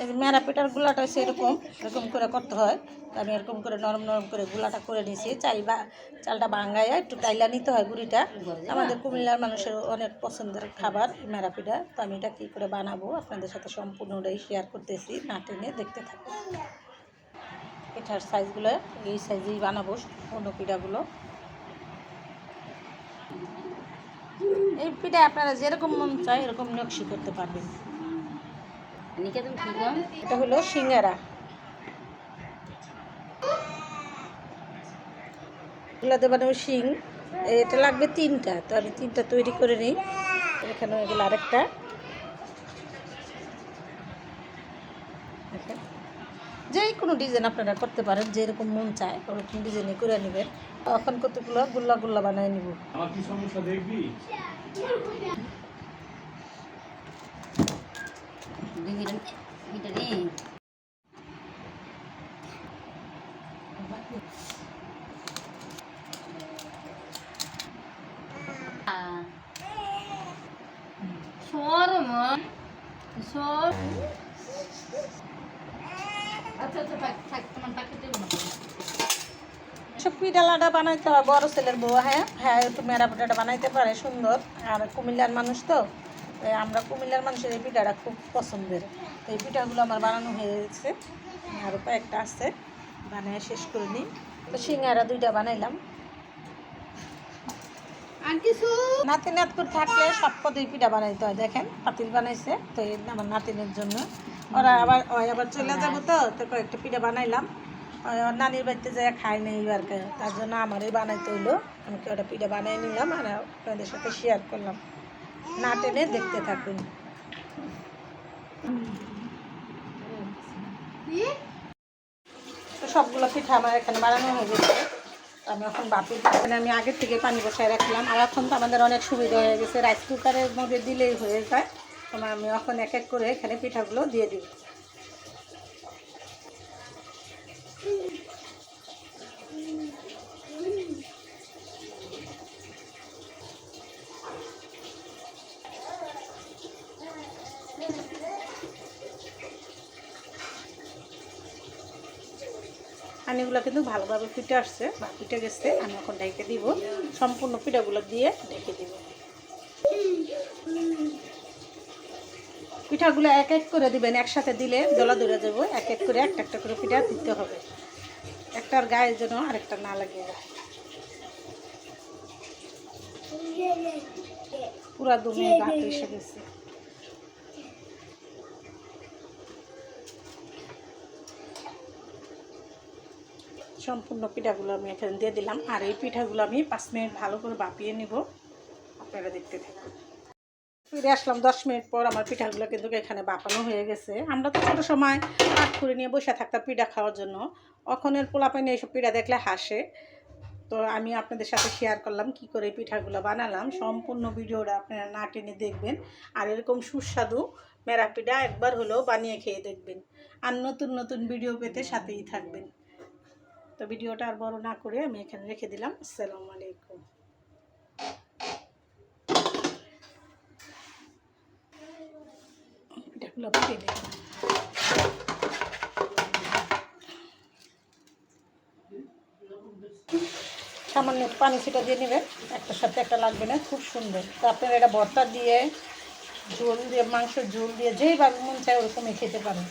এই যে মেরা পিঠার গুলাটা হচ্ছে এরকম এরকম করে করতে হয়। আমি এরকম করে নরম নরম করে গুলাটা করে নিয়েছি। চালটা ভাঙাইয়া একটু টাইলা নিতে হয় গুঁড়িটা। আমাদের কুমিল্লার মানুষের অনেক পছন্দের খাবার মেরা পিঠা। তো আমি এটা কী করে বানাবো আপনাদের সাথে সম্পূর্ণটাই শেয়ার করতেছি, না টেনে দেখতে থাকবো। পিঠার সাইজগুলো এই সাইজেই বানাবো অন্য পিঠাগুলো। এই পিঠা আপনারা যেরকম মন চায় এরকম নকশি করতে পারবেন। এটা হলো সিঙ্গারা, এগুলোতে বানাবো শিং। এটা লাগবে 3টা, তো আমি 3টা তৈরি করে নিই। এখানে এগুলো আরেকটা দেখেন, যে কোনো ডিজাইন আপনারা করতে পারেন, যেরকম মন চায় ওরকম ডিজাইনই করে নেবেন। এখন কতগুলো গুল্লা গুল্লা বানিয়ে নিব। আমার কি সমস্যা দেখবি? সব পিঠা লাডা বানাইতে হয় বড় ছেলের বউ। হ্যাঁ হ্যাঁ, একটু মেরা পিঠাটা বানাইতে পারে সুন্দর। আর কুমিল্লার মানুষ তো, আমরা কুমিল্লার মানুষের এই পিঠাটা খুব পছন্দের। এই পিঠাগুলো আমার বানানো হয়ে গেছে, আরও কয়েকটা আছে, বানিয়ে শেষ করে নিই। তো সিঙ্গারা 2টা বানাইলাম। আর কিছু নাতি নাতকুর থাকলে সব পদেই পিঠা বানাইতে হয়। দেখেন পাতিল বানাইছে, তো এই আমার নাতিনের জন্য। ওরা আবার চলে যাবো, তো কয়েকটা পিঠা বানাইলাম। ওর নানির বাড়িতে যাই খাই না এইবার, তার জন্য আমারই বানাইতে হইলো। আমি ওটা পিঠা বানিয়ে নিলাম আর আপনাদের সাথে শেয়ার করলাম, না টেনে দেখতে থাকুন। তো সবগুলো পিঠা আমার এখানে বানানো হয়ে গেছে। আমি এখন বাপি আমি আগের থেকে পানি বসায় রাখলাম। আর এখন তো আমাদের অনেক সুবিধা হয়ে গেছে, রাইস কুকারের মধ্যে দিলেই হয়ে যায়। আমি এখন এক এক করে এখানে পিঠাগুলো দিয়ে দিব। পানিগুলো কিন্তু ভালোভাবে ফুটে আসছে বা ফুটে গেছে। আমি এখন ঢেকে দিব, সম্পূর্ণ পিঠাগুলো দিয়ে ঢেকে দিব। পিঠাগুলো এক এক করে দিবেন, একসাথে দিলে দলা ধরে যাবো। এক এক করে একটা একটা করে পিঠা দিতে হবে, একটার গায়ে যেন আরেকটা না লাগে যায়। পুরা দমে গাছ এসে গেছে। সম্পূর্ণ পিঠাগুলো আমি এখানে দিয়ে দিলাম। আর এই পিঠাগুলো আমি 5 মিনিট ভালো করে ভাপিয়ে নিব, আপনারা দেখতে থাকুন। ফিরে আসলাম 10 মিনিট পর। আমার পিঠাগুলো কিন্তু এখানে বাপানো হয়ে গেছে। আমরা তো ছোটো সময় কাঠ করে নিয়ে বসে থাকতাম পিঠা খাওয়ার জন্য, অখনের পোলাপাইনে এইসব পিঠা দেখলে হাসে। তো আমি আপনাদের সাথে শেয়ার করলাম কি করে পিঠাগুলো বানালাম। সম্পূর্ণ ভিডিওটা আপনারা না টেনে দেখবেন। আর এরকম সুস্বাদু মেরা পিঠা একবার হলেও বানিয়ে খেয়ে দেখবেন। আর নতুন নতুন ভিডিও পেতে সাথেই থাকবেন। তো ভিডিওটা আর বড় না করে আমি এখানে রেখে দিলাম। আসসালামু আলাইকুম। পিঠাগুলো ফুটে দিই, সামান্য পানি ছিটা দিয়ে নেবেন, একটার সাথে একটা লাগবে না, খুব সুন্দর। তো আপনারা এটা ভর্তা দিয়ে, ঝোল দিয়ে, মাংসের ঝোল দিয়ে যেইভাবে মন চায় ওরকমই খেতে পারেন।